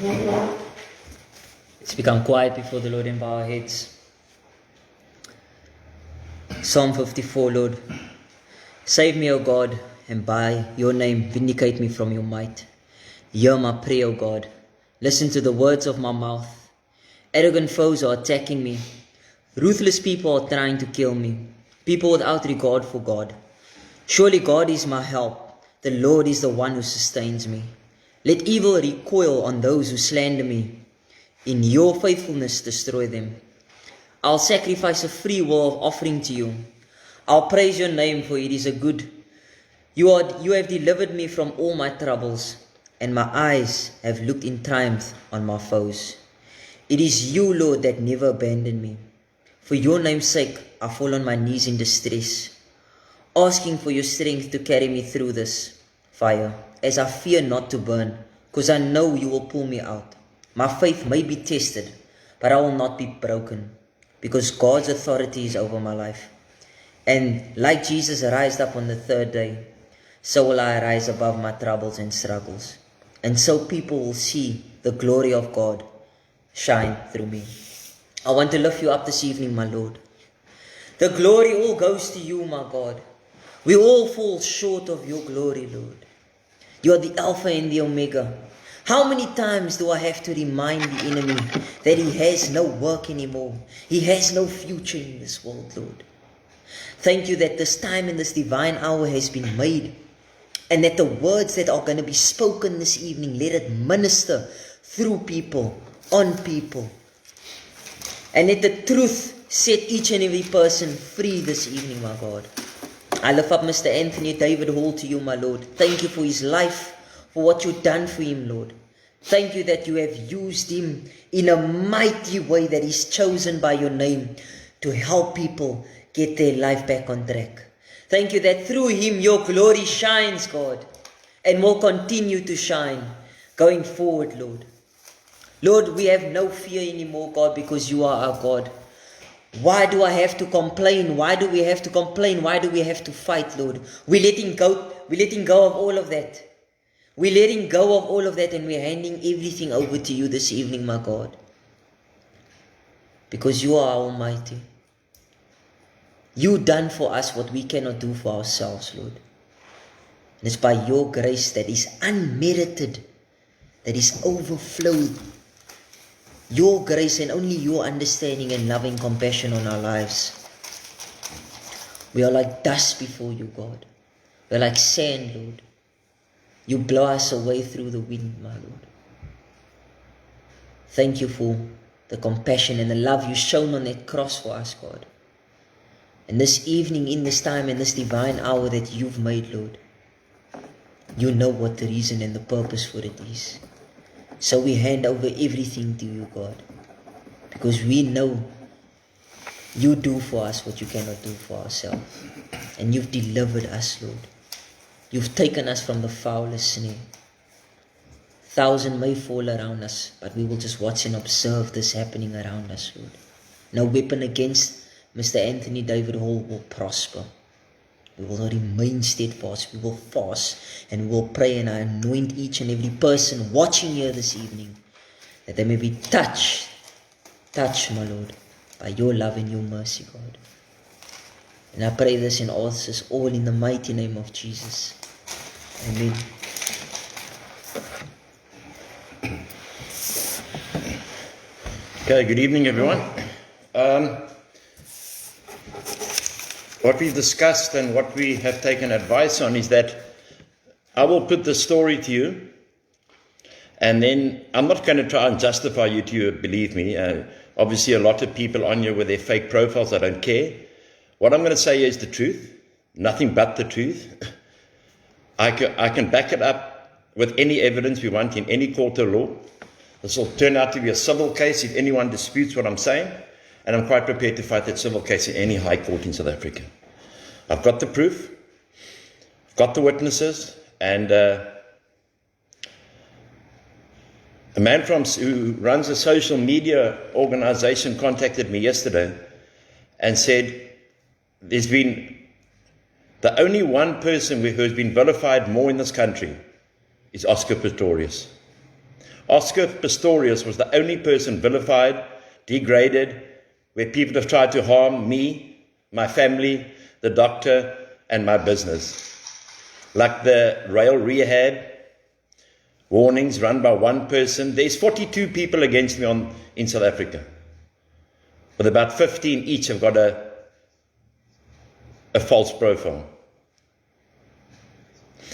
Let's become quiet before the Lord and bow our heads. Psalm 54, Lord. Save me, O God, and by your name vindicate me from your might. Hear my prayer, O God. Listen to the words of my mouth. Arrogant foes are attacking me. Ruthless people are trying to kill me. People without regard for God. Surely God is my help. The Lord is the one who sustains me. Let evil recoil on those who slander me. In your faithfulness destroy them. I'll sacrifice a free will of offering to you. I'll praise your name, for it is a good. You have delivered me from all my troubles, and my eyes have looked in triumph on my foes. It is you, Lord, that never abandon me. For your name's sake, I fall on my knees in distress, asking for your strength to carry me through this fire, as I fear not to burn, because I know you will pull me out. My faith may be tested, but I will not be broken, because God's authority is over my life. And like Jesus rised up on the third day, so will I rise above my troubles and struggles. And so people will see the glory of God shine through me. I want to lift you up this evening, my Lord. The glory all goes to you, my God. We all fall short of your glory, Lord. You are the Alpha and the Omega. How many times do I have to remind the enemy that he has no work anymore? He has no future in this world, Lord. Thank you that this time and this divine hour has been made, and that the words that are going to be spoken this evening, let it minister through people, on people. And let the truth set each and every person free this evening, my God. I lift up Mr. Anthony David Hall to you, my Lord. Thank you for his life, for what you've done for him, Lord. Thank you that you have used him in a mighty way, that he's chosen by your name to help people get their life back on track. Thank you that through him your glory shines, God, and will continue to shine going forward, Lord. Lord, we have no fear anymore, God, because you are our God. Why do I have to complain? Why do we have to complain? Why do we have to fight, Lord? We're letting go of all of that. We're letting go of all of that, and we're handing everything over to you this evening, my God. Because you are almighty. You done for us what we cannot do for ourselves, Lord. And it's by your grace that is unmerited, that is overflowed. Your grace and only your understanding and loving compassion on our lives. We are like dust before you, God. We are like sand, Lord. You blow us away through the wind, my Lord. Thank you for the compassion and the love you shown on that cross for us, God. And this evening, in this time, and this divine hour that you've made, Lord, you know what the reason and the purpose for it is. So we hand over everything to you, God, because we know you do for us what you cannot do for ourselves. And you've delivered us, Lord. You've taken us from the foulest snare. 1,000 may fall around us, but we will just watch and observe this happening around us, Lord. No weapon against Mr. Anthony David Hall will prosper. We will remain steadfast. We will fast and we will pray, and I anoint each and every person watching here this evening, that they may be touched, my Lord, by your love and your mercy, God. And I pray this and ask this all in the mighty name of Jesus. Amen. Okay, good evening, everyone. What we've discussed and what we have taken advice on is that I will put the story to you, and then I'm not going to try and justify you to you, believe me. Obviously, a lot of people on here with their fake profiles, I don't care. What I'm going to say is the truth, nothing but the truth. I can back it up with any evidence we want in any court of law. This will turn out to be a civil case if anyone disputes what I'm saying. And I'm quite prepared to fight that civil case in any high court in South Africa. I've got the proof, I've got the witnesses, and a man who runs a social media organization contacted me yesterday and said there's been the only one person who has been vilified more in this country is Oscar Pistorius. Oscar Pistorius was the only person vilified, degraded, where people have tried to harm me, my family, the doctor, and my business. Like the RAEL rehab, warnings run by one person. There's 42 people against me in South Africa. With about 15 each have got a false profile.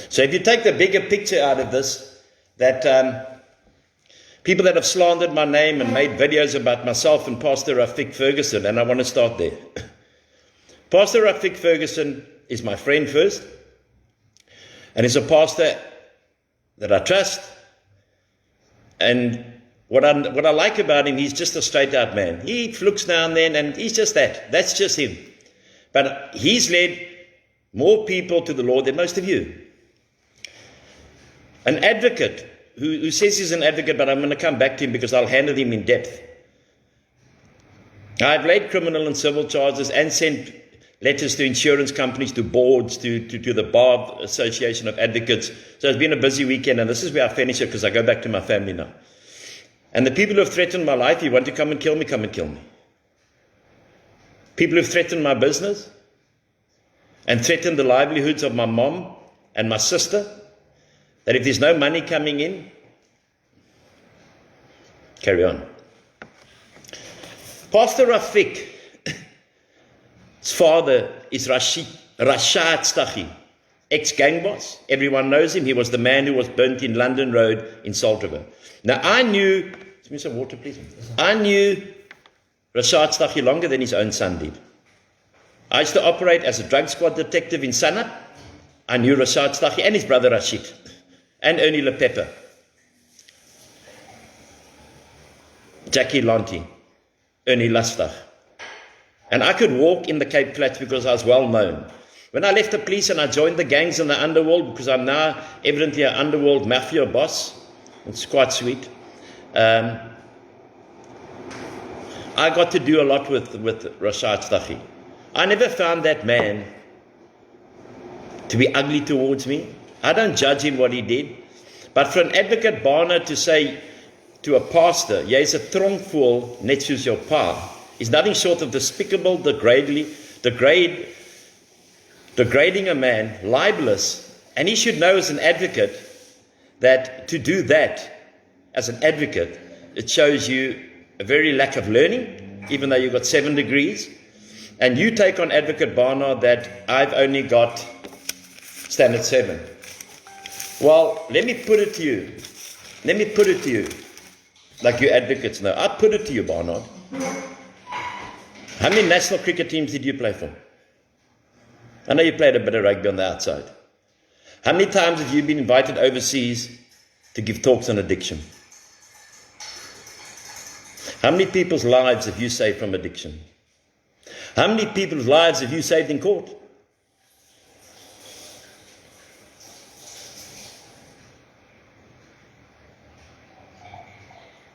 So if you take the bigger picture out of this, that people that have slandered my name and made videos about myself and Pastor Rafik Ferguson, and I want to start there. Pastor Rafik Ferguson is my friend first, and he's a pastor that I trust. And what I like about him, he's just a straight out man. He flukes now and then, and he's just that. That's just him. But he's led more people to the Lord than most of you. An advocate who says he's an advocate, but I'm going to come back to him because I'll handle him in depth. I've laid criminal and civil charges and sent letters to insurance companies, to boards, to the Bar Association of Advocates. So it's been a busy weekend, and this is where I finish it because I go back to my family now. And the people who have threatened my life, you want to come and kill me, come and kill me. People who have threatened my business and threatened the livelihoods of my mom and my sister, that if there's no money coming in, carry on. Pastor Rafik, his father is Rashad Staghi, ex-gang boss. Everyone knows him. He was the man who was burnt in London Road in Salt River. Now I knew, give me some water please. I knew Rashad Staghi longer than his own son did. I used to operate as a drug squad detective in Sanap. I knew Rashad Staghi and his brother Rashid and Ernie LePepper, Jackie Lanti, Ernie Lastag. And I could walk in the Cape Flats because I was well known. When I left the police and I joined the gangs in the underworld, because I'm now evidently an underworld mafia boss, it's quite sweet. I got to do a lot with Rashad Staghi. I never found that man to be ugly towards me. I don't judge him what he did. But for an advocate Barnard to say to a pastor, "Jy is 'n tronkvoel net soos jou pa," is nothing short of despicable, degrading a man, libelous. And he should know as an advocate that to do that as an advocate, it shows you a very lack of learning, even though you've got 7 degrees. And you take on Advocate Barnard that I've only got standard 7. Well, let me put it to you. Like you advocates know. I put it to you, Barnard. How many national cricket teams did you play for? I know you played a bit of rugby on the outside. How many times have you been invited overseas to give talks on addiction? How many people's lives have you saved from addiction? How many people's lives have you saved in court?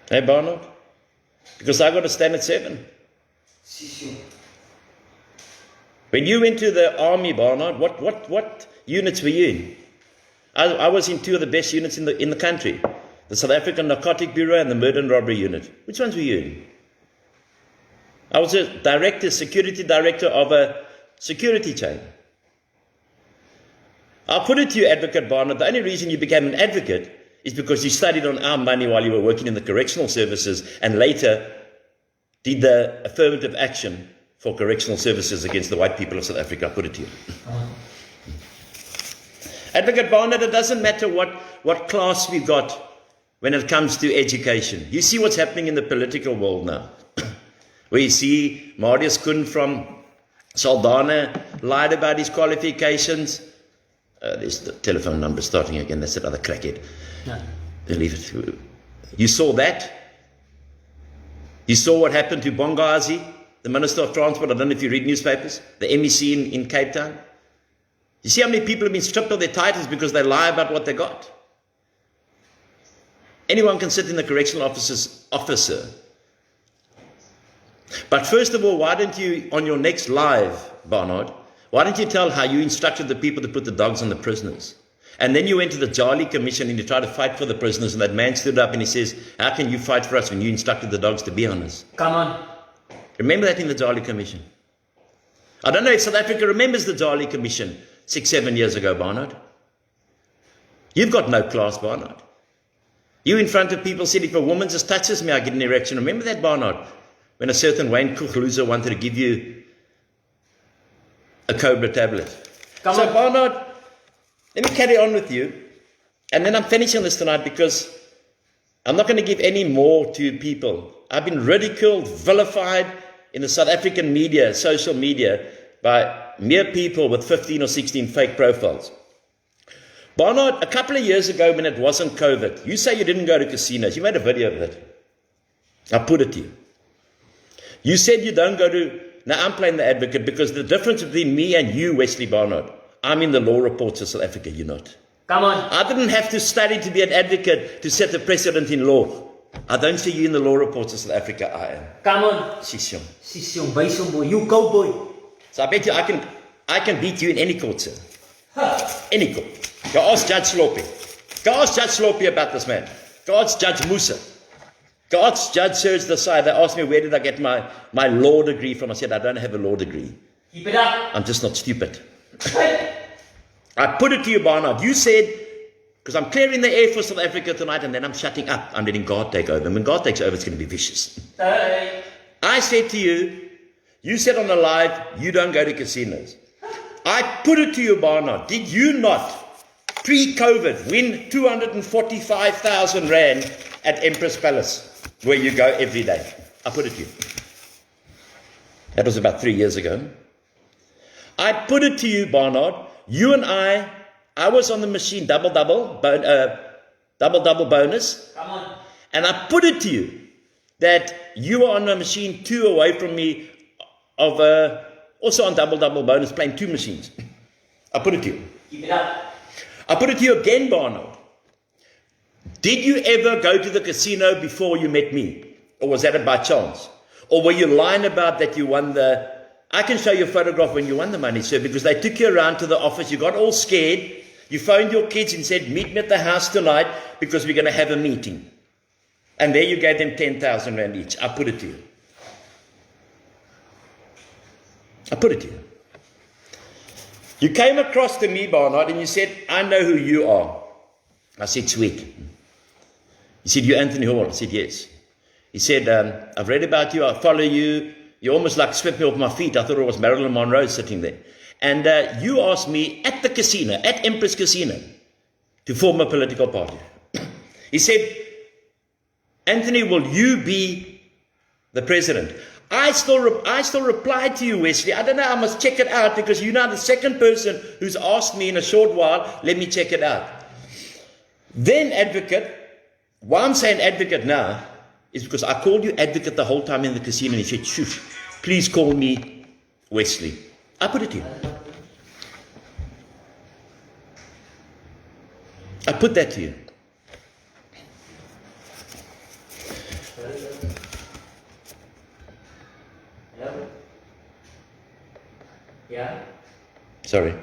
Hey, Barnard? Because I got a standard 7. When you went to the army, Barnard, what units were you in? I was in 2 of the best units in the country. The South African Narcotic Bureau and the Murder and Robbery Unit. Which ones were you in? I was a security director of a security chain. I'll put it to you, Advocate Barnard, the only reason you became an advocate is because you studied on our money while you were working in the correctional services and later did the affirmative action for correctional services against the white people of South Africa. I'll put it to you. Advocate Barnard, it doesn't matter what class we've got when it comes to education. You see what's happening in the political world now. Where you see Marius Kuhn from Saldanha lied about his qualifications. There's the telephone number starting again. That's that other crackhead. No. Leave it. You saw that. You saw what happened to Bongazi, the Minister of Transport. I don't know if you read newspapers. The MEC in Cape Town. You see how many people have been stripped of their titles because they lie about what they got. Anyone can sit in the correctional officer. But first of all, why don't you, on your next live, Barnard, why don't you tell how you instructed the people to put the dogs on the prisoners? And then you went to the Jali Commission and you tried to fight for the prisoners, and that man stood up and he says, how can you fight for us when you instructed the dogs to be on us? Come on. Remember that in the Jali Commission. I don't know if South Africa remembers the Jali Commission 6-7 years ago, Barnard. You've got no class, Barnard. You in front of people said, if a woman just touches me, I get an erection. Remember that, Barnard? When a certain Wayne Koch loser wanted to give you a Cobra tablet. Come So on. Barnard, let me carry on with you. And then I'm finishing this tonight because I'm not going to give any more to people. I've been ridiculed, vilified in the South African media, social media, by mere people with 15 or 16 fake profiles. Barnard, a couple of years ago when it wasn't COVID, you say you didn't go to casinos. You made a video of it. I put it to you. You said you don't go to... Now I'm playing the advocate because the difference between me and you, Wesley Barnard, I'm in the law reports of South Africa, you're not. Come on. I didn't have to study to be an advocate to set the precedent in law. I don't see you in the law reports of South Africa, I am. Come on. Sisjong. Sisjong, wys hom boy. You cowboy. So I bet you I can beat you in any court, sir. Any court. Go ask Judge Sloppy. Go ask Judge Sloppy about this man. Go ask Judge Musa. Go ask Judge Serge Desai. They asked me where did I get my law degree from. I said I don't have a law degree. Keep it up. I'm just not stupid. I put it to you, Barnard. You said, because I'm clearing the air for South Africa tonight and then I'm shutting up. I'm letting God take over. And when God takes over, it's going to be vicious. Hey. I said to you, you said on the live, you don't go to casinos. I put it to you, Barnard. Did you not, pre-COVID, win 245,000 Rand at Empress Palace, where you go every day? I put it to you. That was about 3 years ago. I put it to you, Barnard. You and I was on the machine, double-double bonus. Come on. And I put it to you that you were on a machine 2 away from me of also on double-double bonus, playing 2 machines. I put it to you. Keep it up. I put it to you again, Barnard. Did you ever go to the casino before you met me? Or was that by chance? Or were you lying about that you won the... I can show you a photograph when you won the money, sir, because they took you around to the office. You got all scared. You phoned your kids and said, meet me at the house tonight because we're going to have a meeting. And there you gave them 10,000 Rand each. I put it to you. I put it to you. You came across to me, Barnard, and you said, I know who you are. I said, sweet. He said, you Anthony Hall? I said, yes. He said, I've read about you, I follow you. You almost like swept me off my feet. I thought it was Marilyn Monroe sitting there. And you asked me at the casino, at Empress Casino, to form a political party. He said, Anthony, will you be the president? I still replied to you, Wesley. I don't know, I must check it out because you're now the second person who's asked me in a short while, let me check it out. Then advocate, why I'm saying advocate now, is because I called you advocate the whole time in the casino and he said, shush, please call me Wesley. I put it to you. I put that to you. Hello? Yeah? Sorry.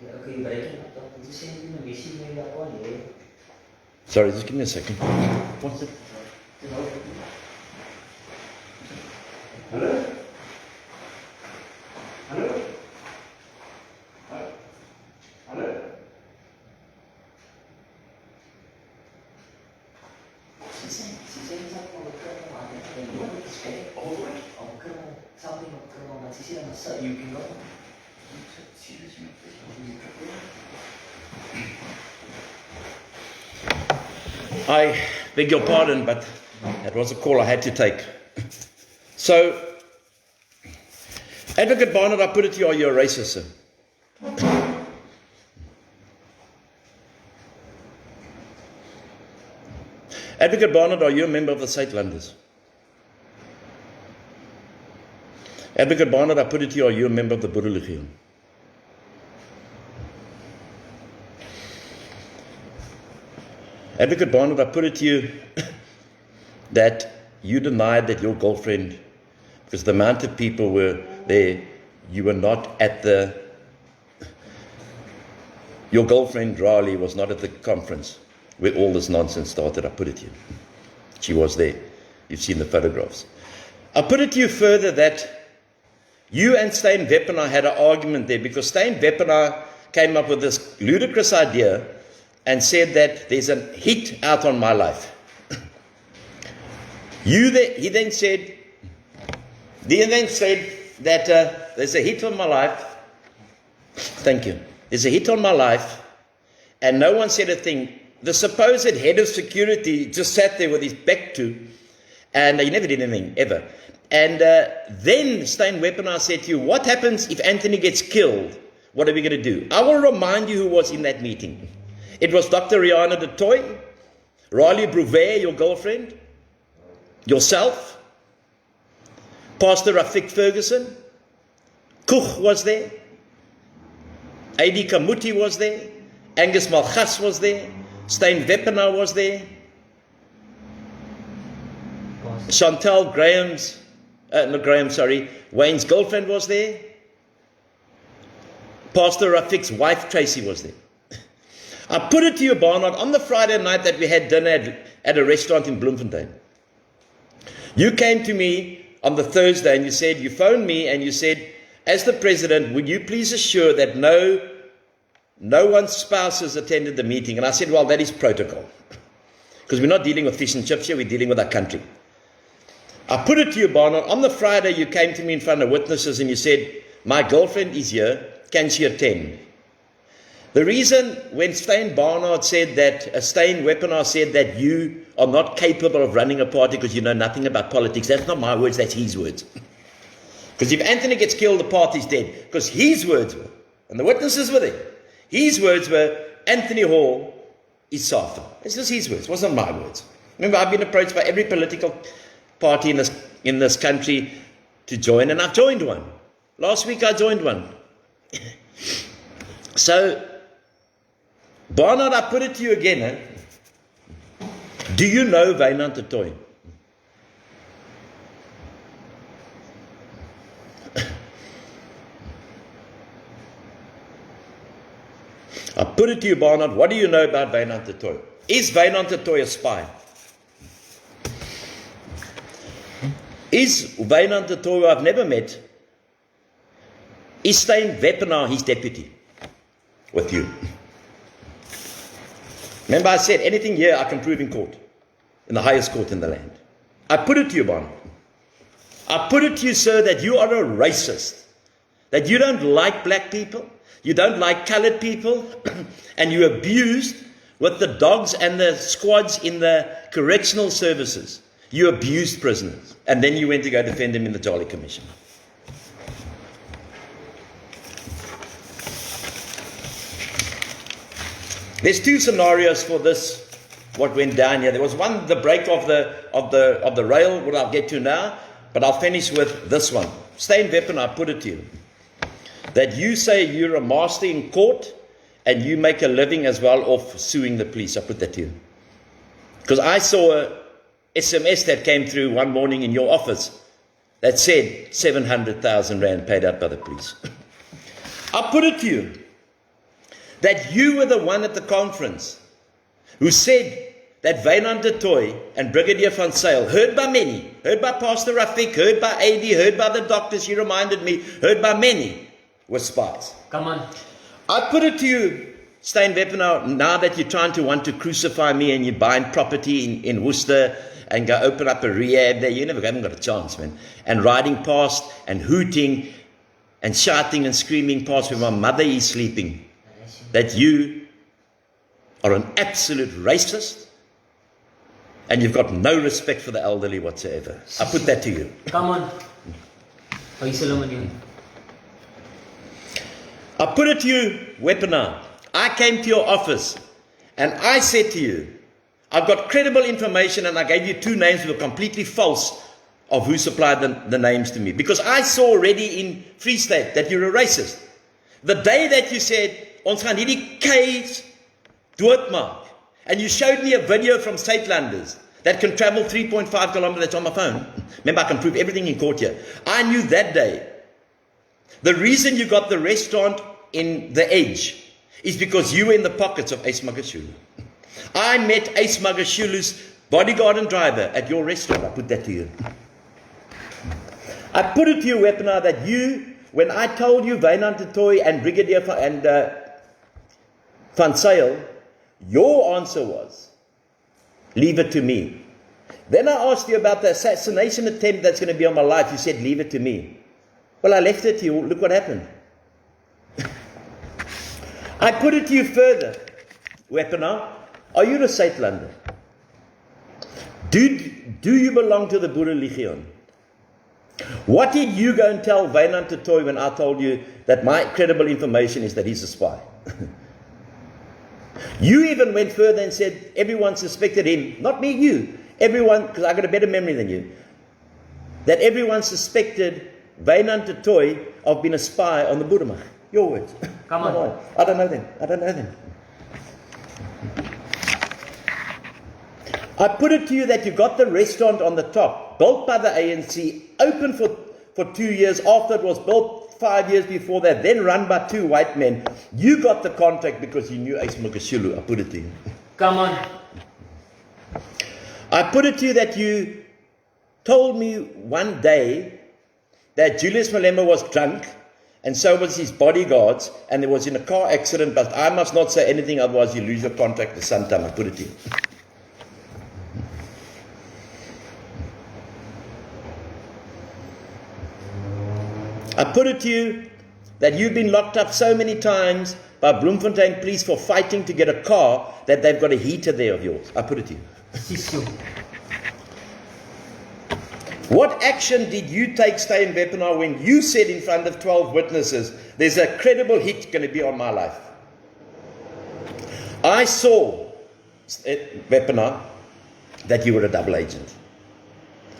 Okay, breaking up. Did you say anything? Maybe she made that one, yeah? Sorry, just give me a second. What's it? Hello? Hello? Hello? She said something on the criminal. I think you want to stay over on criminal, something on criminal, but she said on the side, you can go. I beg your pardon, but that was a call I had to take. So, Advocate Barnard, I put it to you, are you a racist, sir? Advocate Barnard, are you a member of the Suidlanders? Advocate Barnard, I put it to you, are you a member of the Boere Legion? Advocate Barnard, I put it to you, that you denied that your girlfriend, because the amount of people were there, you were not at your girlfriend, RAEL, was not at the conference where all this nonsense started. I put it to you. She was there. You've seen the photographs. I put it to you further that you and Steyn Weppenaar had an argument there, because Steyn Weppenaar came up with this ludicrous idea and said that there's a hit out on my life. He then said that there's a hit on my life. Thank you. There's a hit on my life, and no one said a thing. The supposed head of security just sat there with his back to, and he never did anything, ever. And then Steyn Weppenaar said to you, what happens if Anthony gets killed? What are we going to do? I will remind you who was in that meeting. It was Dr. Rihanna de Toy, Riley Brouwer, your girlfriend, yourself, Pastor Rafik Ferguson, Koch was there, A.D. Kamuti was there, Angus Malgas was there, Steyn Weppenaar was there, Chantal Wayne's girlfriend was there, Pastor Rafik's wife Tracy was there. I put it to you, Barnard, on the Friday night that we had dinner at a restaurant in Bloemfontein. You came to me on the Thursday and you phoned me and you said, as the president, would you please assure that no one's spouse has attended the meeting? And I said, well, that is protocol. Because we're not dealing with fish and chips here, we're dealing with our country. I put it to you, Barnard, on the Friday you came to me in front of witnesses and you said, my girlfriend is here, can she attend? The reason when Steyn Weppenaar said that you are not capable of running a party because you know nothing about politics, that's not my words, that's his words. Because if Anthony gets killed, the party's dead. Because his words were, and the witnesses were there, his words were, Anthony Hall is Safa. It's just his words, it wasn't my words. Remember, I've been approached by every political party in this country to join, and I've joined one. Last week I joined one. So, Barnard, I put it to you again. Do you know Wynand de Toy? I put it to you, Barnard, what do you know about Wynand de Toy? Is Wynand de Toy a spy? Is Wynand de Toy, who I've never met, is Steyn Weppenaar his deputy with you? Remember I said, anything here I can prove in court, in the highest court in the land. I put it to you, Barnard. I put it to you, sir, that you are a racist, that you don't like black people, you don't like colored people, and you abused with the dogs and the squads in the correctional services. You abused prisoners, and then you went to go defend them in the Jolly Commission. There's two scenarios for this, what went down here. There was one, the break of the RAEL, what I'll get to now, but I'll finish with this one. Steyn Weppenaar, I put it to you, that you say you're a master in court and you make a living as well off suing the police. I put that to you. Because I saw a SMS that came through one morning in your office that said 700,000 rand paid out by the police. I put it to you that you were the one at the conference who said that Wynand de Toy and Brigadier van Zyl, heard by many, heard by Pastor Rafik, heard by AD, heard by the doctors, he reminded me, heard by many, were spies. Come on. I put it to you, Steyn Weppenaar, now that you're trying to want to crucify me and you're buying property in Worcester and go open up a rehab there, you haven't got a chance, man. And riding past and hooting and shouting and screaming past where my mother is sleeping, that you are an absolute racist and you've got no respect for the elderly whatsoever. I put that to you. Come on. I put it to you, Weppenaar. I came to your office and I said to you, I've got credible information, and I gave you two names that were completely false of who supplied the names to me. Because I saw already in Free State that you're a racist. The day that you said, ons gaan hierdie kies doodmaak, and you showed me a video from Suidlanders that can travel 3.5 kilometers, that's on my phone. Remember, I can prove everything in court here. I knew that day, the reason you got the restaurant in the Edge is because you were in the pockets of Ace Magashulu. I met Ace Magashulu's bodyguard and driver at your restaurant. I put that to you. I put it to you, Wepener, that you, when I told you Wynand de Tooy and Brigadier Van Zyl, your answer was, leave it to me. Then I asked you about the assassination attempt that's going to be on my life. You said, leave it to me. Well, I left it to you. Look what happened. I put it to you further, Wepener. Are you the Suidlander? Do you belong to the Boere Legion? What did you go and tell Wynand de Tooy when I told you that my credible information is that he's a spy? You even went further and said everyone suspected him, not me, you. Everyone, because I got a better memory than you, that everyone suspected Wynand de Tooy of being a spy on the Boeremag. Your words. Come on. I don't know them. I put it to you that you got the restaurant on the top, built by the ANC, open for 2 years after it was built 5 years before that, then run by 2 white men. You got the contract because you knew Ace Magashulu. I put it to you. Come on. I put it to you that you told me one day that Julius Malema was drunk and so was his bodyguards and there was in a car accident, but I must not say anything, otherwise you lose your contract the sometime. I put it to you. I put it to you that you've been locked up so many times by Bloemfontein police for fighting to get a car that they've got a heater there of yours. I put it to you. What action did you take, Steyn Wepener, when you said in front of 12 witnesses, there's a credible hit going to be on my life? I saw, Wepener, that you were a double agent.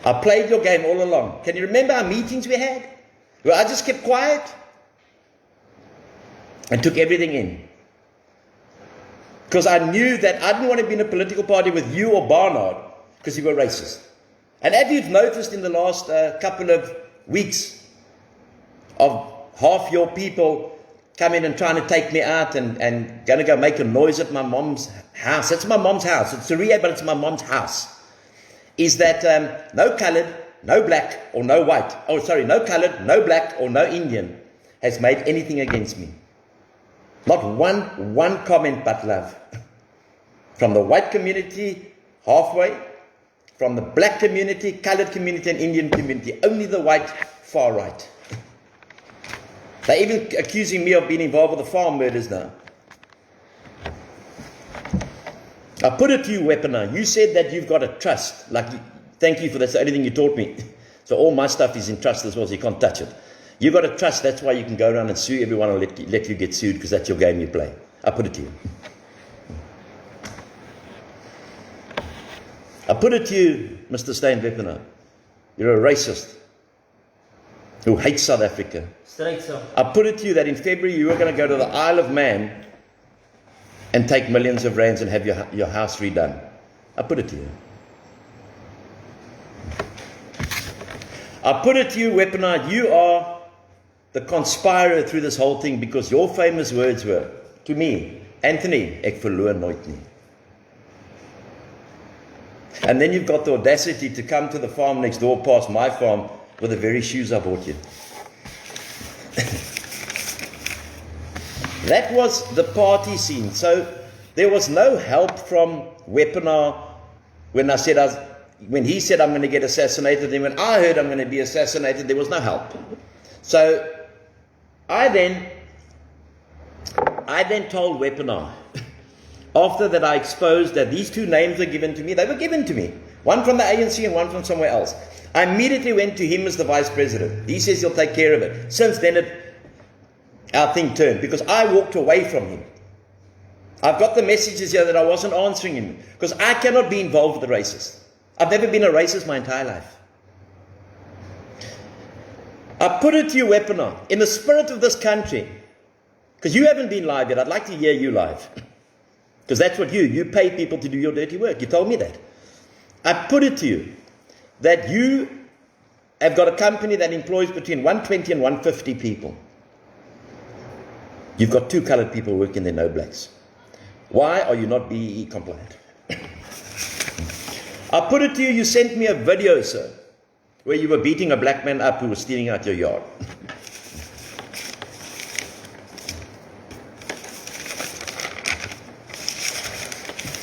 I played your game all along. Can you remember our meetings we had? Well, I just kept quiet and took everything in. Because I knew that I didn't want to be in a political party with you or Barnard because you were racist. And as you've noticed in the last couple of weeks of half your people coming and trying to take me out and going to go make a noise at my mom's house. It's my mom's house. It's Syria, but it's my mom's house. Is that no coloured, no black or no white, no coloured, no black or no Indian has made anything against me. Not one comment but love. From the white community, halfway, from the black community, coloured community and Indian community, only the white, far right. They're even accusing me of being involved with the farm murders now. I put it to you, Wepener. You said that you've got a trust. Thank you for that. That's the only thing you taught me. So all my stuff is in trust as well, so you can't touch it. You've got a trust. That's why you can go around and sue everyone or let you get sued, because that's your game you play. I put it to you. I put it to you, Mr. Steyn Wepener. You're a racist who hates South Africa. Straight so. I put it to you that in February you were going to go to the Isle of Man and take millions of rands and have your house redone. I put it to you. I put it to you, Wepener, you are the conspirer through this whole thing, because your famous words were, to me, Anthony, ek verloor nooit nie. And then you've got the audacity to come to the farm next door past my farm with the very shoes I bought you. That was the party scene. So there was no help from Wepener when he said I'm going to get assassinated, and when I heard I'm going to be assassinated, there was no help. So I then told Wepener, after that I exposed that these 2 names were given to me. They were given to me. One from the ANC and one from somewhere else. I immediately went to him as the vice president. He says he'll take care of it. Since then our thing turned, because I walked away from him. I've got the messages here that I wasn't answering him, because I cannot be involved with the racists. I've never been a racist my entire life. I put it to you, Wepener, in the spirit of this country, because you haven't been live yet. I'd like to hear you live, because that's what you pay people to do your dirty work. You told me that. I put it to you that you have got a company that employs between 120 and 150 people. You've got 2 colored people working there, no blacks. Why are you not BEE compliant? I put it to you, you sent me a video, sir, where you were beating a black man up who was stealing out your yard.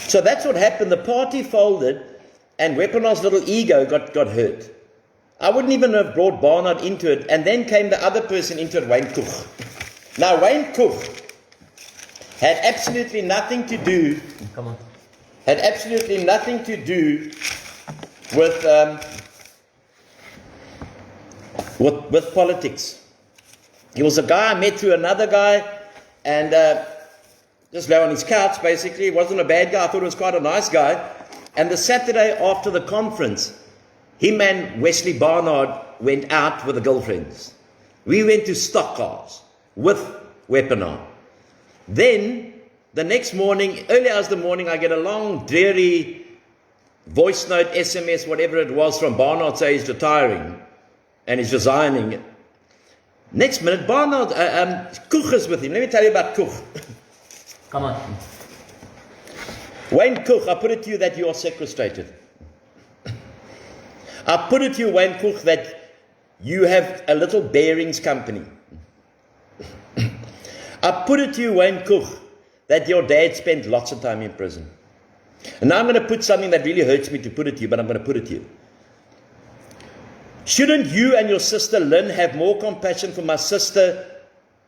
So that's what happened. The party folded and Weaponar's little ego got hurt. I wouldn't even have brought Barnard into it, and then came the other person into it, Wayne Koch. Now, Wayne Koch had absolutely nothing to do. Come on. Had absolutely nothing to do with politics. He was a guy I met through another guy, and just lay on his couch, basically. He wasn't a bad guy. I thought he was quite a nice guy. And the Saturday after the conference, him and Wesley Barnard went out with the girlfriends. We went to stock cars with Weaponar. Then, the next morning, early hours of the morning, I get a long, dreary voice note, SMS, whatever it was, from Barnard saying he's retiring and he's resigning. Next minute, Barnard, Koch is with him. Let me tell you about Koch. Come on. Wayne Koch, I put it to you that you are sequestrated. I put it to you, Wayne Koch, that you have a little bearings company. I put it to you, Wayne Koch, that your dad spent lots of time in prison. And now I'm going to put something that really hurts me to put it to you, but I'm going to put it to you. Shouldn't you and your sister Lynn have more compassion for my sister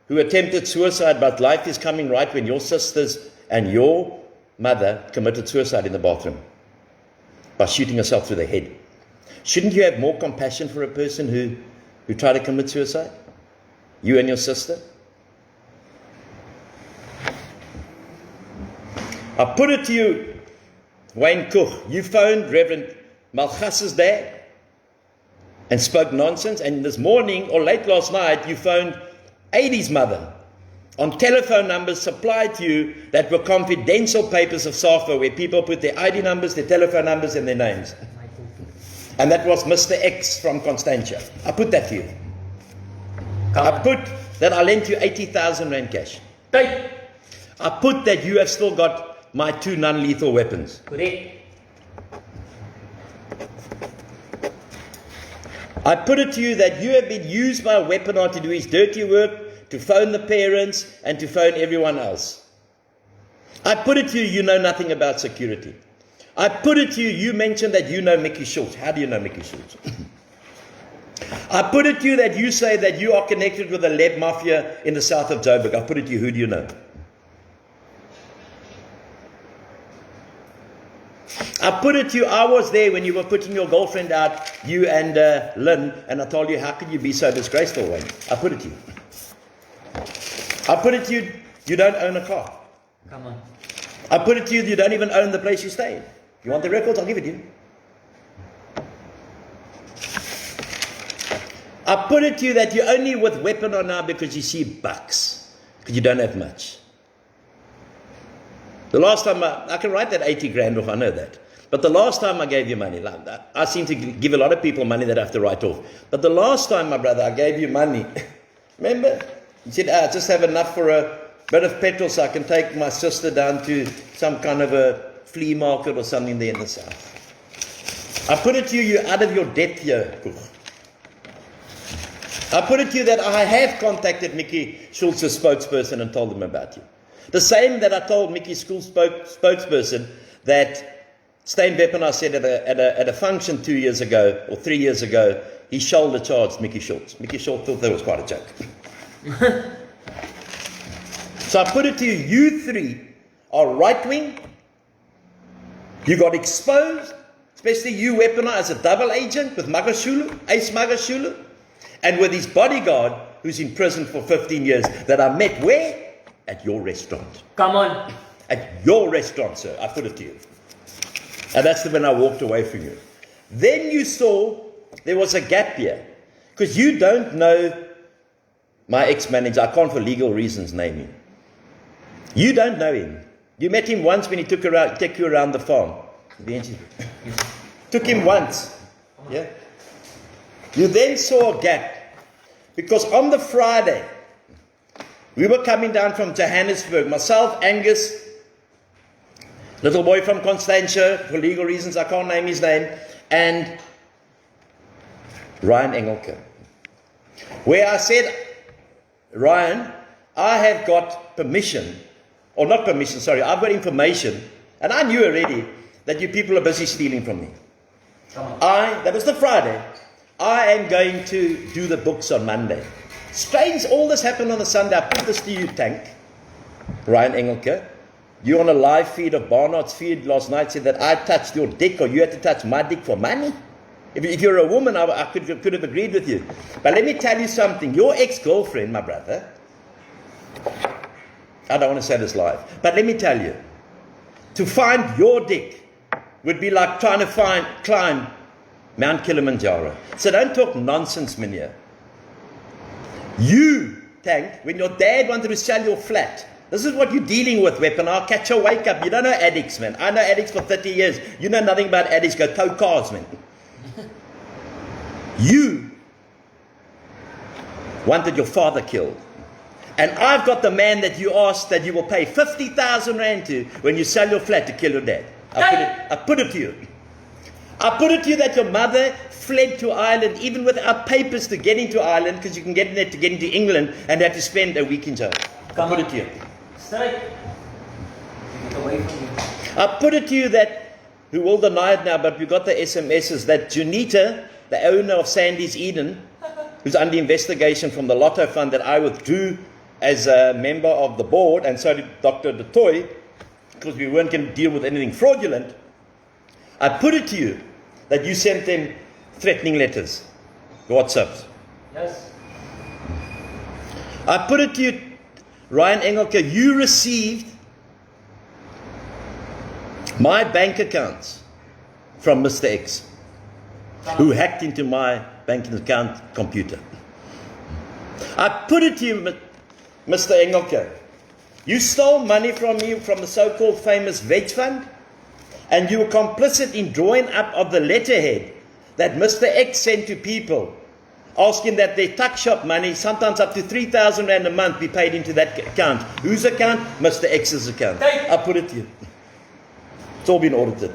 who attempted suicide, but life is coming right when your sisters and your mother committed suicide in the bathroom by shooting herself through the head? Shouldn't you have more compassion for a person who tried to commit suicide? You and your sister? I put it to you, Wayne Koch, you phoned Reverend Malchus's dad and spoke nonsense, and this morning or late last night you phoned Adie's mother on telephone numbers supplied to you that were confidential papers of SAFA where people put their ID numbers, their telephone numbers and their names. And that was Mr. X from Constantia. I put that to you. I put that I lent you 80,000 rand cash. Take. I put that you have still got my 2 non-lethal weapons. Correct. I put it to you that you have been used by Weaponar to do his dirty work, to phone the parents, and to phone everyone else. I put it to you, you know nothing about security. I put it to you, you mentioned that you know Mickey Schultz. How do you know Mickey Schultz? I put it to you that you say that you are connected with the lead mafia in the south of Joburg. I put it to you, who do you know? I put it to you, I was there when you were putting your girlfriend out, you and Lynn, and I told you, how could you be so disgraceful, Wayne? I put it to you. I put it to you, you don't own a car. Come on. I put it to you, you don't even own the place you stay in. You want the records? I'll give it to you. I put it to you that you're only with Weaponar now because you see bucks, because you don't have much. The last time, I can write that 80 grand off, I know that. But the last time I gave you money, like that, I seem to give a lot of people money that I have to write off. But the last time, my brother, I gave you money, remember? You said, I just have enough for a bit of petrol so I can take my sister down to some kind of a flea market or something there in the south. I put it to you, you're out of your depth here, Koch. I put it to you that I have contacted Mickey Schultz's spokesperson and told him about you. The same that I told Mickey Schultz's spokesperson that Steyn Weaponar said at a function 2 years ago or 3 years ago, he shoulder charged Mickey Schultz. Mickey Schultz thought that was quite a joke. So I put it to you, you 3 are right-wing. You got exposed, especially you, Weaponar, as a double agent with Magashulu, Ace Magashulu, and with his bodyguard who's in prison for 15 years that I met where? At your restaurant. Come on. At your restaurant, sir. I put it to you. And that's when I walked away from you. Then you saw there was a gap here. Because you don't know my ex-manager. I can't for legal reasons name him. You don't know him. You met him once when he took you around the farm. Took him once. Yeah. You then saw a gap. Because on the Friday, we were coming down from Johannesburg. Myself, Angus, little boy from Constantia, for legal reasons I can't name his name, and Ryan Engelke. Where I said, Ryan, I have got permission, or not permission, sorry, I've got information, and I knew already that you people are busy stealing from me. That was the Friday, I am going to do the books on Monday. Strange, all this happened on the Sunday. I put this to you, Tank, Ryan Engelke. You on a live feed of Barnard's feed last night said that I touched your dick, or you had to touch my dick for money. If you're a woman, I could have agreed with you. But let me tell you something. Your ex-girlfriend, my brother, I don't want to say this live, but let me tell you, to find your dick would be like trying to climb Mount Kilimanjaro. So don't talk nonsense, Minya. You, Tank, when your dad wanted to sell your flat, this is what you're dealing with, Weapon. I'll catch you, wake up. You don't know addicts, man. I know addicts for 30 years. You know nothing about addicts. Go tow cars, man. You wanted your father killed. And I've got the man that you asked that you will pay 50,000 rand to when you sell your flat to kill your dad. I put it to you. I put it to you that your mother fled to Ireland even without papers to get into Ireland, because you can get in there to get into England and had to spend a week in jail. I put it to you. Straight. Get away from you. I put it to you that, who will deny it now, but we got the SMSs, that Junita, the owner of Sandy's Eden, who's under investigation from the Lotto Fund that I withdrew as a member of the board, and so did Dr. De Toy, because we weren't going to deal with anything fraudulent. I put it to you that you sent them threatening letters, WhatsApps. Yes. I put it to you, Ryan Engelke, you received my bank accounts from Mr. X, who hacked into my banking account computer. I put it to you, Mr. Engelke, you stole money from me from the so-called famous Veg Fund, and you were complicit in drawing up of the letterhead that Mr. X sent to people, asking that their tuck shop money, sometimes up to 3,000 rand a month, be paid into that account. Whose account? Mr. X's account. I put it to you. It's all been audited.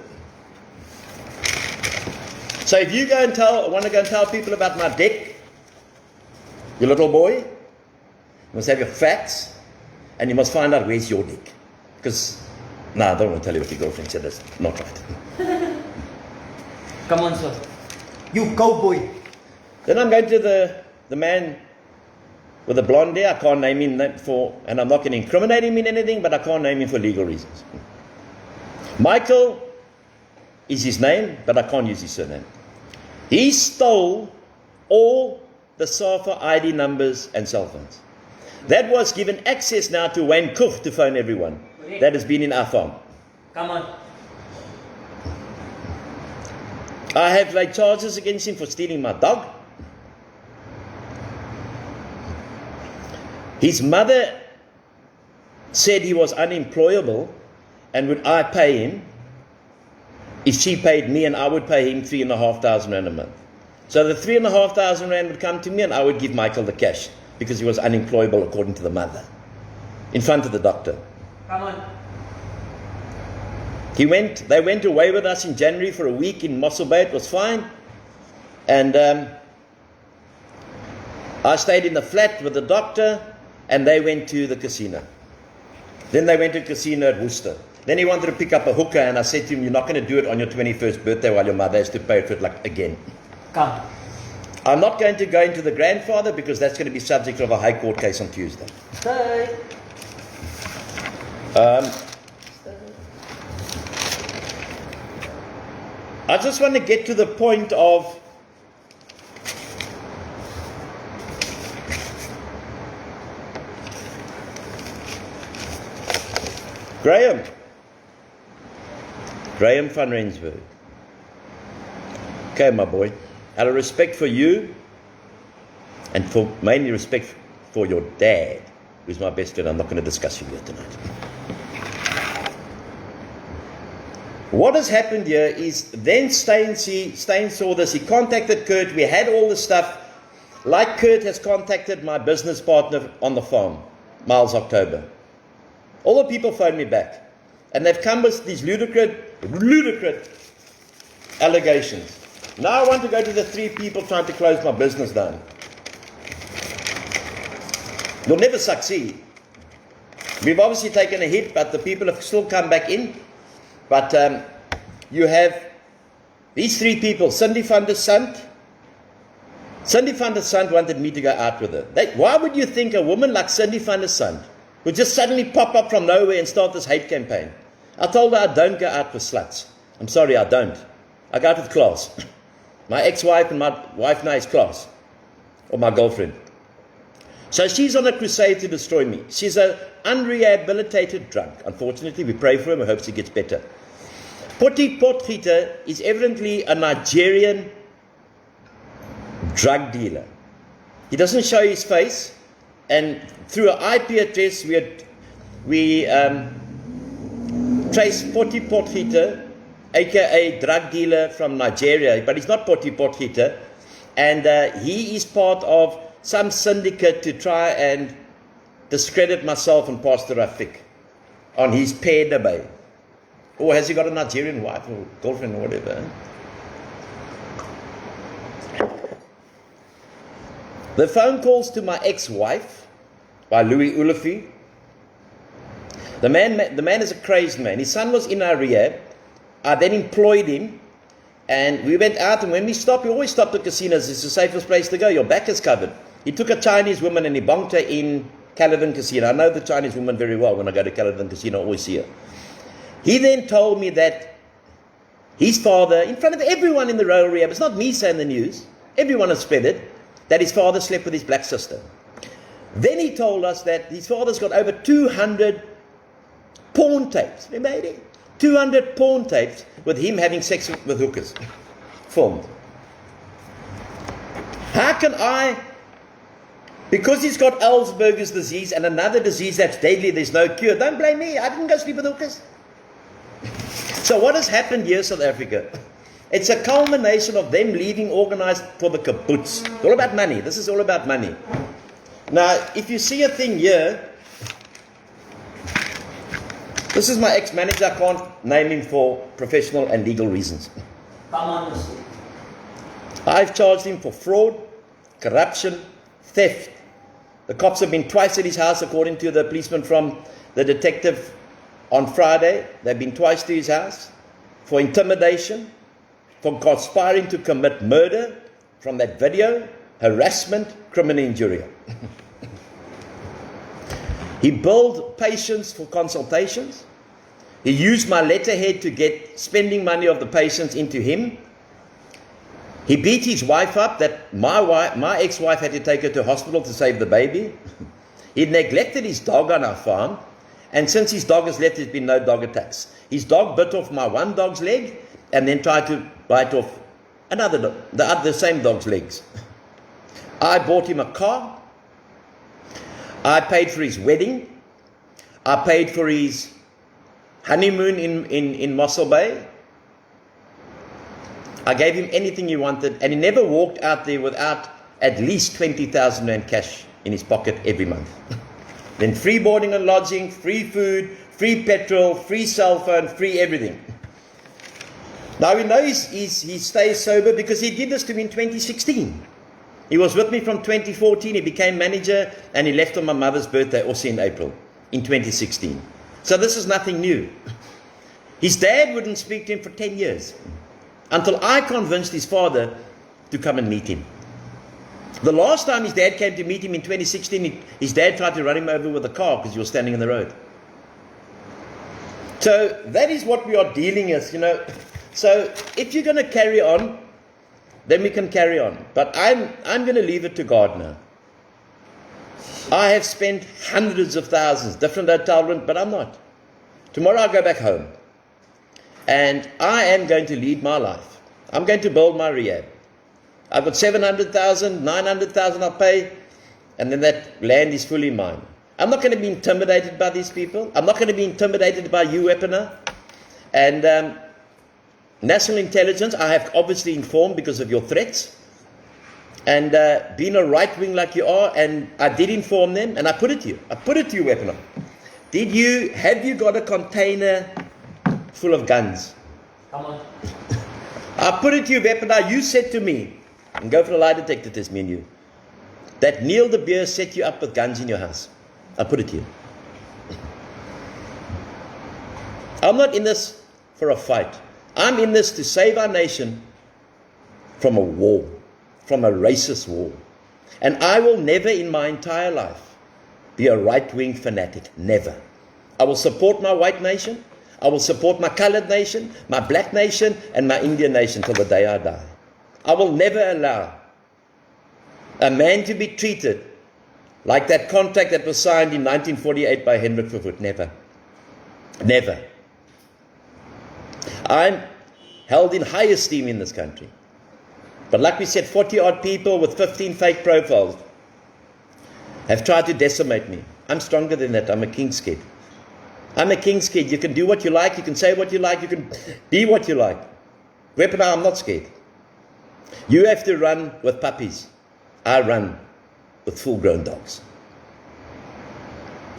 So if you want to go and tell people about my dick, you little boy, you must have your facts, and you must find out where's your dick. Because, I don't want to tell you what your girlfriend said. That's not right. Come on, sir. You cowboy. Then I'm going to the man with the blonde hair. I can't name him and I'm not going to incriminate him in anything, but I can't name him for legal reasons. Michael is his name, but I can't use his surname. He stole all the SAFA ID numbers and cell phones. That was given access now to Wayne Cook to phone everyone. That has been in our farm. Come on. I have laid charges against him for stealing my dog. His mother said he was unemployable, and would I pay him if she paid me, and I would pay him 3,500 rand a month. So the 3,500 rand would come to me, and I would give Michael the cash, because he was unemployable according to the mother, in front of the doctor. Come on. They went away with us in January for a week in Mossel Bay. It was fine. And I stayed in the flat with the doctor, and they went to the casino. Then they went to a casino at Worcester. Then he wanted to pick up a hooker, and I said to him, you're not going to do it on your 21st birthday while your mother has to pay for it again. Come. I'm not going to go into the grandfather, because that's going to be subject of a high court case on Tuesday. Stay. I just want to get to the point of Graham van Rensburg. Okay, my boy. Out of respect for you, and for mainly respect for your dad, who's my best friend, I'm not going to discuss you here tonight. What has happened here is then Stein saw this. He contacted Kurt. We had all the stuff. Like Kurt has contacted my business partner on the farm, Miles October. All the people phoned me back. And they've come with these ludicrous allegations. Now I want to go to the 3 people trying to close my business down. You'll never succeed. We've obviously taken a hit, but the people have still come back in. But you have these 3 people. Cindy van der Sant. Cindy van der Sant wanted me to go out with her. Why would you think a woman like Cindy van der Sant would just suddenly pop up from nowhere and start this hate campaign? I told her I don't go out with sluts. I'm sorry, I don't. I go out with class. My ex-wife and my wife now is class. Or my girlfriend. So she's on a crusade to destroy me. She's an unrehabilitated drunk. Unfortunately, we pray for her and we hope she gets better. Potty Potgieter is evidently a Nigerian drug dealer. He doesn't show his face. And through an IP address, we traced Potty Potgieter, aka drug dealer from Nigeria. But he's not Potty Potgieter. And he is part of some syndicate to try and discredit myself and Pastor Rafik on his pair debate. Or has he got a Nigerian wife or girlfriend or whatever? The phone calls to my ex-wife by Louis Ulefi. The man is a crazed man. His son was in our rehab. I then employed him. And we went out, and when we stopped, we always stopped at casinos. It's the safest place to go. Your back is covered. He took a Chinese woman and he bonked her in Caledon Casino. I know the Chinese woman very well. When I go to Caledon Casino, I always see her. He then told me that his father, in front of everyone in the RAEL rehab, it's not me saying the news, everyone has spread it, that his father slept with his black sister. Then he told us that his father's got over 200 porn tapes. Remember it? 200 porn tapes with him having sex with hookers. Filmed. How can I, because he's got Alzheimer's disease and another disease that's deadly, there's no cure. Don't blame me. I didn't go sleep with hookers. So what has happened here, South Africa? It's a culmination of them leaving organized for the kibbutz. It's all about money. This is all about money. Now, if you see a thing here, this is my ex-manager. I can't name him for professional and legal reasons. Come on, Wesley. I've charged him for fraud, corruption, theft. The cops have been twice at his house, according to the policeman from the detective on Friday. They've been twice to his house for intimidation, for conspiring to commit murder, from that video, harassment, criminal injury. He billed patients for consultations. He used my letterhead to get spending money of the patients into him. He beat his wife up, that my ex-wife had to take her to hospital to save the baby. He neglected his dog on our farm. And since his dog has left, there's been no dog attacks. His dog bit off my one dog's leg and then tried to bite off another dog, the same dog's legs. I bought him a car. I paid for his wedding. I paid for his honeymoon in Mossel Bay. I gave him anything he wanted, and he never walked out there without at least 20,000 rand cash in his pocket every month. Then free boarding and lodging, free food, free petrol, free cell phone, free everything. Now we know he stays sober because he did this to me in 2016. He was with me from 2014, he became manager, and he left on my mother's birthday, also in April, in 2016. So this is nothing new. His dad wouldn't speak to him for 10 years, until I convinced his father to come and meet him. The last time his dad came to meet him in 2016, his dad tried to run him over with a car because he was standing in the road. So that is what we are dealing with, So if you're going to carry on, then we can carry on. But I'm going to leave it to God now. I have spent hundreds of thousands, different hotel rooms, but I'm not. Tomorrow I'll go back home. And I am going to lead my life. I'm going to build my rehab. I've got 700,000, 900,000 I'll pay, and then that land is fully mine. I'm not going to be intimidated by these people. I'm not going to be intimidated by you, Weaponer. And national intelligence, I have obviously informed because of your threats. And being a right wing like you are, and I did inform them, and I put it to you. I put it to you, Weapon. Have you got a container full of guns? Come on. I put it to you, Weapon. You said to me, and go for a lie detector test, me and you, that Neil de Beer set you up with guns in your house. I put it to you. I'm not in this for a fight. I'm in this to save our nation from a war, from a racist war. And I will never in my entire life be a right-wing fanatic. Never. I will support my white nation. I will support my colored nation, my black nation, and my Indian nation till the day I die. I will never allow a man to be treated like that contract that was signed in 1948 by Hendrik Verwoerd. Never. Never. I'm held in high esteem in this country. But like we said, 40-odd people with 15 fake profiles have tried to decimate me. I'm stronger than that. I'm a king's kid. I'm a king's kid. You can do what you like. You can say what you like. You can be what you like. Weapon, I'm not scared. You have to run with puppies. I run with full-grown dogs.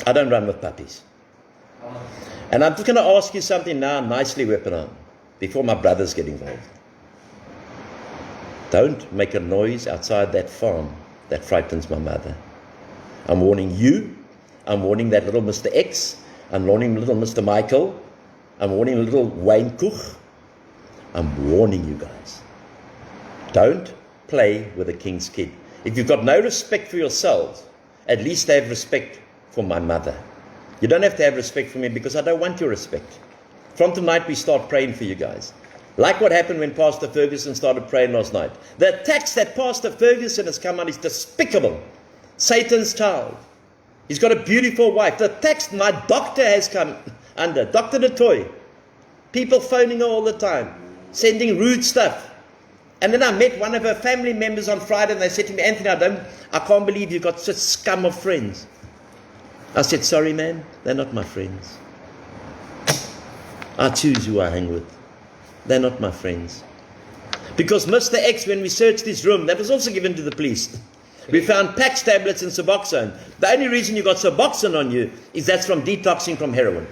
I don't run with puppies. And I'm just going to ask you something now, nicely, Weapon, before my brothers get involved. Don't make a noise outside that farm that frightens my mother. I'm warning you. I'm warning that little Mr. X. I'm warning little Mr. Michael. I'm warning little Wayne Koch. I'm warning you guys. Don't play with a king's kid. If you've got no respect for yourselves, at least have respect for my mother. You don't have to have respect for me because I don't want your respect. From tonight we start praying for you guys. Like what happened when Pastor Ferguson started praying last night. The attacks that Pastor Ferguson has come on is despicable. Satan's child. He's got a beautiful wife. The attacks my doctor has come under. Dr. DeToy. People phoning her all the time. Sending rude stuff. And then I met one of her family members on Friday and they said to me, Anthony, I can't believe you've got such scum of friends. I said, sorry man, they're not my friends. I choose who I hang with. They're not my friends. Because Mr. X, when we searched his room, that was also given to the police. We found Pax tablets and Suboxone. The only reason you got Suboxone on you is that's from detoxing from heroin.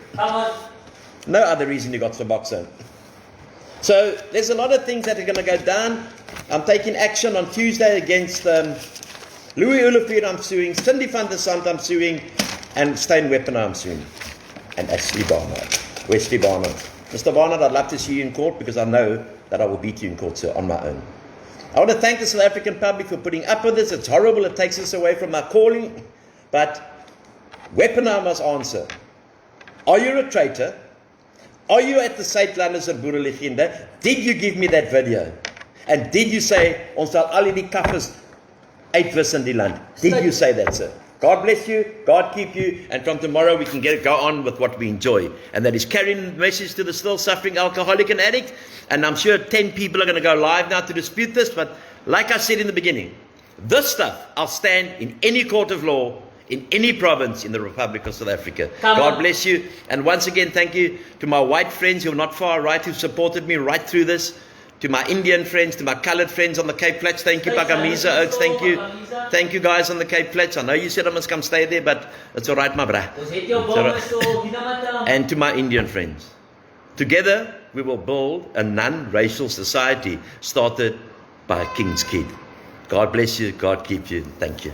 No other reason you got Suboxone. So there's a lot of things that are going to go down. I'm taking action on Tuesday against Louis Olivier, I'm suing. Cindy van der Sant, I'm suing. And Stein Weapon, I'm suing. And Ashley Barnard. Wesley Barnard. Mr. Barnard, I'd love to see you in court because I know that I will beat you in court, sir, on my own. I want to thank the South African public for putting up with this. It's horrible. It takes us away from our calling. But Weapon, I must answer. Are you a traitor? Are you at the Suidlanders and Boere Legende? Did you give me that video? And did you say, ons sal al die kaffers uitwis in die land? Did you say that, sir? God bless you, God keep you, and from tomorrow we can go on with what we enjoy. And that is carrying the message to the still suffering alcoholic and addict. And I'm sure 10 people are going to go live now to dispute this. But like I said in the beginning, this stuff, I'll stand in any court of law, in any province in the Republic of South Africa. God bless you. And once again, thank you to my white friends who are not far right, who supported me right through this. To my Indian friends, to my colored friends on the Cape Flats, thank you, Pakamisa Oaks, thank you. Thank you guys on the Cape Flats. I know you said I must come stay there, but it's all right, my brah. And to my Indian friends. Together, we will build a non-racial society started by a king's kid. God bless you, God keep you. Thank you.